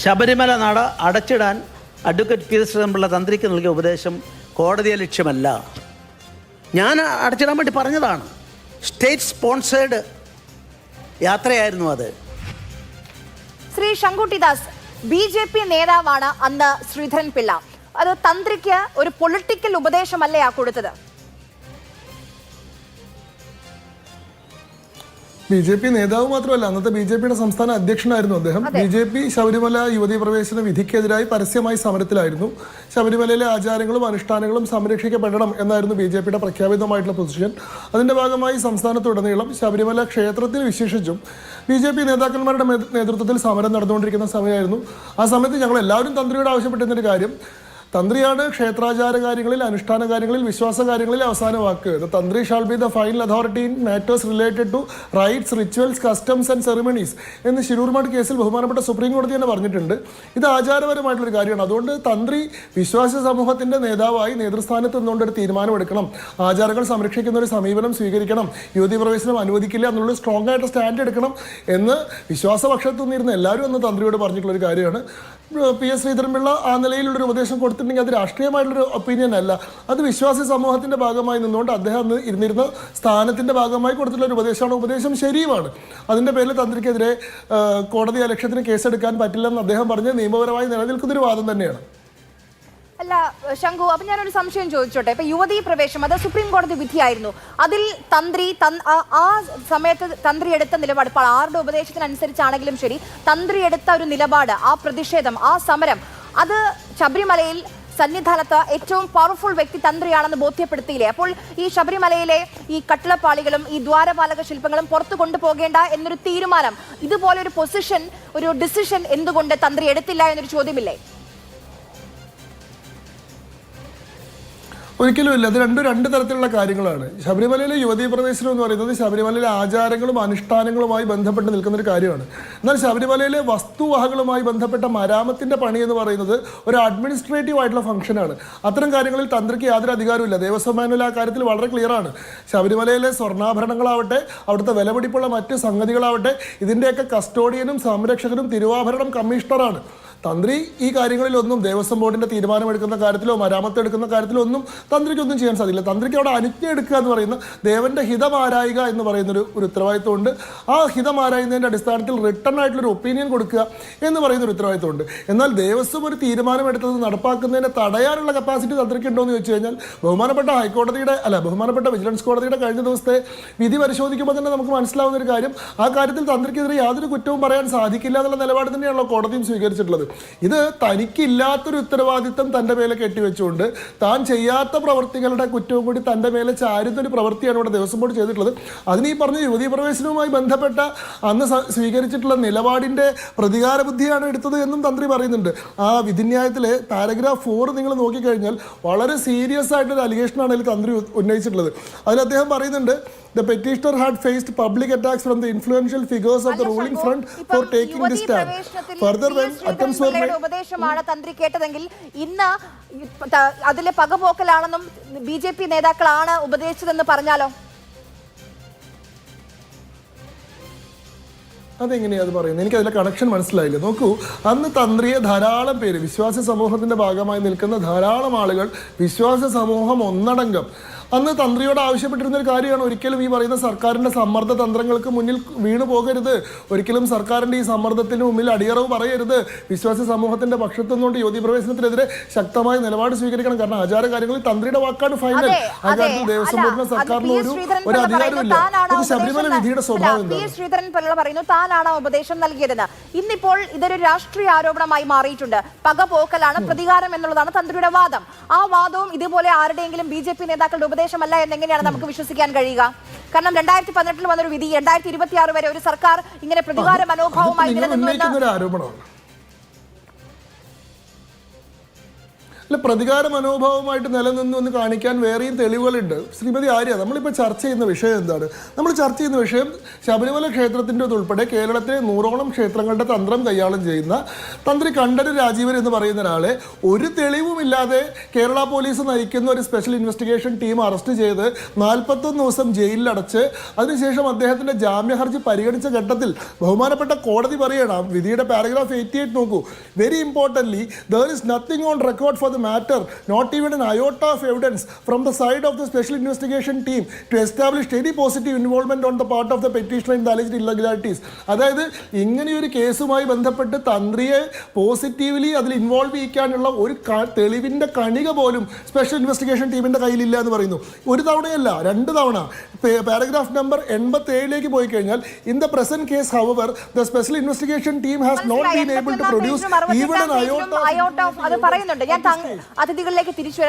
ശബരിമല നട അടച്ചിടാൻ advocate P S Sreedharan Pillai തന്ത്രിക്ക് നൽകിയ ഉപദേശം കോടതിയെ ലക്ഷ്യമല്ല. ഞാൻ അടച്ചിടാൻ വേണ്ടി പറഞ്ഞതാണ്. സ്റ്റേറ്റ് സ്പോൺസേഡ് യാത്രയായിരുന്നു അത്. ശ്രീ ശങ്കുട്ടിദാസ്, BJP നേതാവാണ് അന്ന് ശ്രീധരൻപിള്ള. അത് തന്ത്രിക്ക് ഒരു പൊളിറ്റിക്കൽ ഉപദേശമല്ലേ കൊടുത്തത്? BJP നേതാവ് മാത്രമല്ല, അന്നത്തെ BJPയുടെ സംസ്ഥാന അധ്യക്ഷനായിരുന്നു അദ്ദേഹം. BJP ശബരിമല യുവതീ പ്രവേശന വിധിക്കെതിരായി പരസ്യമായി സമരത്തിലായിരുന്നു. ശബരിമലയിലെ ആചാരങ്ങളും അനുഷ്ഠാനങ്ങളും സംരക്ഷിക്കപ്പെടണം എന്നായിരുന്നു BJPയുടെ പ്രഖ്യാപിതമായിട്ടുള്ള പൊസിഷൻ. അതിന്റെ ഭാഗമായി സംസ്ഥാനത്തുടനീളം ശബരിമല ക്ഷേത്രത്തിൽ വിശേഷിച്ചും BJP നേതാക്കന്മാരുടെ നേതൃത്വത്തിൽ സമരം നടന്നുകൊണ്ടിരിക്കുന്ന സമയമായിരുന്നു. ആ സമയത്ത് ഞങ്ങൾ എല്ലാവരും തന്ത്രിയോട് ആവശ്യപ്പെട്ടിരുന്നൊരു കാര്യം, തന്ത്രിയാണ് ക്ഷേത്രാചാര കാര്യങ്ങളിൽ, അനുഷ്ഠാന കാര്യങ്ങളിൽ, വിശ്വാസ കാര്യങ്ങളിൽ അവസാന വാക്ക്. ദ തന്ത്രി shall be the final authority in matters related to rights, rituals, customs and ceremonies എന്ന് ശിരൂർമഠ് കേസിൽ ബഹുമാനപ്പെട്ട സുപ്രീം കോടതി തന്നെ പറഞ്ഞിട്ടുണ്ട്. ഇത് ആചാരപരമായിട്ടുള്ളൊരു കാര്യമാണ്. അതുകൊണ്ട് തന്ത്രി വിശ്വാസ സമൂഹത്തിന്റെ നേതാവായി നേതൃസ്ഥാനത്ത് നിന്നുകൊണ്ട് ഒരു തീരുമാനമെടുക്കണം, ആചാരങ്ങൾ സംരക്ഷിക്കുന്ന ഒരു സമീപനം സ്വീകരിക്കണം, യുവതീ പ്രവേശനം അനുവദിക്കില്ല എന്നുള്ള സ്ട്രോങ് ആയിട്ട് സ്റ്റാൻഡ് എടുക്കണം എന്ന് വിശ്വാസപക്ഷത്തു നിന്നിരുന്ന എല്ലാവരും അന്ന് തന്ത്രിയോട് പറഞ്ഞിട്ടുള്ളൊരു കാര്യമാണ്. പി എസ് ശ്രീധരൻപിള്ള ആ നിലയിലുള്ളൊരു ഉപദേശം കൊടുത്തിട്ടുണ്ടെങ്കിൽ അത് രാഷ്ട്രീയമായിട്ടുള്ളൊരു ഒപ്പീനിയൻ അല്ല, അത് വിശ്വാസി സമൂഹത്തിന്റെ ഭാഗമായി നിന്നുകൊണ്ട് അദ്ദേഹം അന്ന് ഇരുന്നിരുന്ന സ്ഥാനത്തിന്റെ ഭാഗമായി കൊടുത്തിട്ടുള്ള ഒരു ഉപദേശമാണ്. ഉപദേശം ശരിയുമാണ്. അതിന്റെ പേരിൽ തന്ത്രിക്കെതിരെ കോടതി അലക്ഷ്യത്തിന് കേസെടുക്കാൻ പറ്റില്ലെന്ന് അദ്ദേഹം പറഞ്ഞ് നിയമപരമായി നിലനിൽക്കുന്നൊരു വാദം തന്നെയാണ്. അല്ല ശംഖു, അപ്പൊ ഞാനൊരു സംശയം ചോദിച്ചോട്ടെ. ഇപ്പൊ യുവതീ പ്രവേശം അത് സുപ്രീം കോടതി വിധിയായിരുന്നു. അതിൽ തന്ത്രി ആ സമയത്ത് തന്ത്രി എടുത്ത നിലപാട്, ഇപ്പോൾ ആരുടെ ഉപദേശത്തിനനുസരിച്ചാണെങ്കിലും ശരി, തന്ത്രി എടുത്ത ഒരു നിലപാട്, ആ പ്രതിഷേധം, ആ സമരം, അത് ശബരിമലയിൽ സന്നിധാനത്ത് ഏറ്റവും പവർഫുൾ വ്യക്തി തന്ത്രിയാണെന്ന് ബോധ്യപ്പെടുത്തിയില്ലേ? അപ്പോൾ ഈ ശബരിമലയിലെ ഈ കട്ടിളപ്പാളികളും ഈ ദ്വാരപാലക ശില്പങ്ങളും പുറത്തു കൊണ്ടുപോകേണ്ട എന്നൊരു തീരുമാനം, ഇതുപോലെ ഒരു പൊസിഷൻ, ഒരു ഡിസിഷൻ എന്തുകൊണ്ട് തന്ത്രി എടുത്തില്ല എന്നൊരു ചോദ്യമില്ലേ? ഒരിക്കലുമില്ല. അത് രണ്ട് തരത്തിലുള്ള കാര്യങ്ങളാണ്. ശബരിമലയിലെ യുവതീ പ്രവേശനം എന്ന് പറയുന്നത് ശബരിമലയിലെ ആചാരങ്ങളും അനുഷ്ഠാനങ്ങളുമായി ബന്ധപ്പെട്ട് നിൽക്കുന്ന ഒരു കാര്യമാണ്. എന്നാൽ ശബരിമലയിലെ വസ്തുവകകളുമായി ബന്ധപ്പെട്ട മരാമത്തിന്റെ പണി എന്ന് പറയുന്നത് ഒരു അഡ്മിനിസ്ട്രേറ്റീവ് ആയിട്ടുള്ള ഫംഗ്ഷനാണ്. അത്തരം കാര്യങ്ങളിൽ തന്ത്രിക്ക് യാതൊരു അധികാരമില്ല. ദേവസ്വം മാനുവൽ ആ കാര്യത്തിൽ വളരെ ക്ലിയർ ആണ്. ശബരിമലയിലെ സ്വർണ്ണാഭരണങ്ങളാവട്ടെ, അവിടുത്തെ വിലപിടിപ്പുള്ള മറ്റ് സംഗതികളാവട്ടെ, ഇതിൻ്റെയൊക്കെ കസ്റ്റോഡിയനും സംരക്ഷകനും തിരുവാഭരണം കമ്മീഷണറാണ്. തന്ത്രി ഈ കാര്യങ്ങളിലൊന്നും, ദേവസ്വം ബോർഡിന്റെ തീരുമാനമെടുക്കുന്ന കാര്യത്തിലോ മരാമത്ത് എടുക്കുന്ന കാര്യത്തിലോ ഒന്നും തന്ത്രിക്കൊന്നും ചെയ്യാൻ സാധിക്കില്ല. തന്ത്രിക്ക് അവിടെ അനുജ്ഞ എടുക്കുക എന്ന് പറയുന്ന, ദേവന്റെ ഹിതമാരായുക എന്ന് പറയുന്നൊരു ഉത്തരവാദിത്വമുണ്ട്. ആ ഹിതമാരായുന്നതിൻ്റെ അടിസ്ഥാനത്തിൽ റിട്ടേൺ ആയിട്ടുള്ളൊരു ഒപ്പീനിയൻ കൊടുക്കുക എന്ന് പറയുന്നൊരു ഉത്തരവാദിത്വമുണ്ട്. എന്നാൽ ദേവസ്വം ഒരു തീരുമാനമെടുത്തത് നടപ്പാക്കുന്നതിനെ തടയാനുള്ള കപ്പാസിറ്റി തന്ത്രിക്ക് ഉണ്ടോ എന്ന് ചോദിച്ചു കഴിഞ്ഞാൽ, ബഹുമാനപ്പെട്ട വിജിലൻസ് കോടതിയുടെ കഴിഞ്ഞ ദിവസത്തെ വിധി പരിശോധിക്കുമ്പോൾ തന്നെ നമുക്ക് മനസ്സിലാവുന്ന ഒരു കാര്യം, ആ കാര്യത്തിൽ തന്ത്രിക്കെതിരെ യാതൊരു കുറ്റവും പറയാൻ സാധിക്കില്ല എന്നുള്ള നിലപാട് തന്നെയാണല്ലോ കോടതിയും സ്വീകരിച്ചിട്ടുള്ളത്. ഇത് തനിക്കില്ലാത്തൊരു ഉത്തരവാദിത്തം തൻ്റെ മേലെ കെട്ടിവെച്ചുകൊണ്ട് താൻ ചെയ്യാത്ത പ്രവൃത്തികളുടെ കുറ്റവും കൂടി തൻ്റെ മേലെ ചാരുന്നൊരു പ്രവൃത്തിയാണ് ഇവിടെ ദേവസ്വം ബോർഡ് ചെയ്തിട്ടുള്ളത്. അതിന് ഈ പറഞ്ഞ യുവതീ പ്രവേശനവുമായി ബന്ധപ്പെട്ട അന്ന് സ്വീകരിച്ചിട്ടുള്ള നിലപാടിൻ്റെ പ്രതികാര ബുദ്ധിയാണ് എടുത്തത് എന്നും തന്ത്രി പറയുന്നുണ്ട്. ആ വിധിന്യായത്തിലെ പാരഗ്രാഫ് 4 നിങ്ങൾ നോക്കിക്കഴിഞ്ഞാൽ വളരെ സീരിയസ് ആയിട്ടൊരു അലിഗേഷനാണ് അതിൽ തന്ത്രി ഉന്നയിച്ചിട്ടുള്ളത്. അതിൽ അദ്ദേഹം പറയുന്നുണ്ട്, the petitioner had faced public attacks from the influential figures of the ruling front for taking this stand. Further, when attempts were made, ഉപദേശമാണ് തന്ത്രി കേട്ടതെങ്കിൽ ഇന്ന് അതിലെ പകപോക്കലാണെന്നും BJP നേതാക്കളാണ് ഉപദേശിച്ചതെന്ന് പറഞ്ഞാലോ? അതെങ്ങനെയാണ് അത് പറയുന്നത്? എനിക്ക് അതിലെ കണക്ഷൻ മനസ്സിലായില്ല. നോക്കൂ, അന്ന് തന്ത്രിയെ ധാരാളം പേര്, വിശ്വാസ സമൂഹത്തിന്റെ ഭാഗമായി നിൽക്കുന്ന ധാരാളം ആളുകൾ, വിശ്വാസ സമൂഹം ഒന്നടങ്കം അന്ന് തന്ത്രിയോട് ആവശ്യപ്പെട്ടിരുന്ന ഒരു കാര്യമാണ്, ഒരിക്കലും ഈ പറയുന്ന സർക്കാരിന്റെ സമ്മർദ്ദ തന്ത്രങ്ങൾക്ക് മുന്നിൽ വീണു പോകരുത്, ഒരിക്കലും സർക്കാരിന്റെ ഈ സമ്മർദ്ദത്തിന് മുന്നിൽ അടിയറവ് പറയരുത്, വിശ്വാസ സമൂഹത്തിന്റെ പക്ഷത്തു നിന്നുകൊണ്ട് യുവതീ പ്രവേശനത്തിനെതിരെ ശക്തമായ നിലപാട് സ്വീകരിക്കണം. കാരണം ആചാര കാര്യങ്ങളിൽ തന്ത്രിയുടെ വാക്കാണ് ഫൈനൽ. ആ കാര്യത്തിൽ ദേവസ്വം ബോർഡിന് സർക്കാരിന് ഒരു അധികാരമില്ല. ശബരിമല വിധിയുടെ സ്വഭാവം എന്താണ്? ശ്രീധരൻപിള്ള പറയുന്നു താനാണ് ഉപദേശം നൽകിയതെന്ന്. ഇന്നിപ്പോൾ ഇതൊരു രാഷ്ട്രീയ ആരോപണമായി മാറിയിട്ടുണ്ട്. പകപോക്കലാണ്, പ്രതികാരം എന്നുള്ളതാണ് തന്ത്രിയുടെ വാദം. ആ വാദവും ഇതുപോലെ ആരുടെയെങ്കിലും BJP നേതാക്കളുടെ ഉപദേശമല്ല എന്നെങ്ങനെയാണ് നമുക്ക് വിശ്വസിക്കാൻ കഴിയുക? കാരണം 2018 വന്നൊരു വിധി 2026 വരെ ഒരു സർക്കാർ ഇങ്ങനെ പ്രതികാര മനോഭാവമായി നിലനിൽക്കുന്ന ആരോപണമാണ്. അല്ല, പ്രതികാര മനോഭാവമായിട്ട് നിലനിന്നു എന്ന് കാണിക്കാൻ വേറെയും തെളിവുകളുണ്ട്. ശ്രീമതി ആര്യ, നമ്മളിപ്പോൾ ചർച്ച ചെയ്യുന്ന വിഷയം എന്താണ്? നമ്മൾ ചർച്ച ചെയ്യുന്ന വിഷയം ശബരിമല ക്ഷേത്രത്തിൻ്റെതുൾപ്പെടെ കേരളത്തിലെ 100ഓളം ക്ഷേത്രങ്ങളുടെ തന്ത്രം കൈകാര്യം ചെയ്യുന്ന തന്ത്രി കണ്ഠര് രാജീവൻ എന്ന് പറയുന്ന ഒരാളെ ഒരു തെളിവുമില്ലാതെ കേരള പോലീസ് നയിക്കുന്ന ഒരു സ്പെഷ്യൽ ഇൻവെസ്റ്റിഗേഷൻ ടീം അറസ്റ്റ് ചെയ്ത് 41 ദിവസം ജയിലിലടച്ച് അതിനുശേഷം അദ്ദേഹത്തിൻ്റെ ജാമ്യ ഹർജി പരിഗണിച്ച ഘട്ടത്തിൽ ബഹുമാനപ്പെട്ട കോടതി പറയണം, വിധിയുടെ പാരഗ്രാഫ് 88 നോക്കൂ, very importantly there is nothing on record four the matter, not even an iota of evidence from the side of the special investigation team to establish any positive involvement on the part of the petitioner in the alleged irregularities. അതായത് ഇങ്ങനെയൊരു കേസുമായി ബന്ധപ്പെട്ട് തന്ത്രിയെ positively അതിൽ involve ചെയ്യിക്കാനുള്ള ഒരു തെളിവിൻ്റെ കണിക പോലും special investigation ടീമിൻ്റെ കയ്യിലില്ല എന്ന് പറയുന്നു. ഒരു തവണയല്ല, 2 തവണ. പാരഗ്രാഫ് നമ്പർ 87 പോയി കഴിഞ്ഞാൽ, in the present case however the special investigation team has not been able to produce even an iota അത് പറയുന്നുണ്ട്. ഞാൻ അതിഥികളിലേക്ക് തിരിച്ചു വരാം.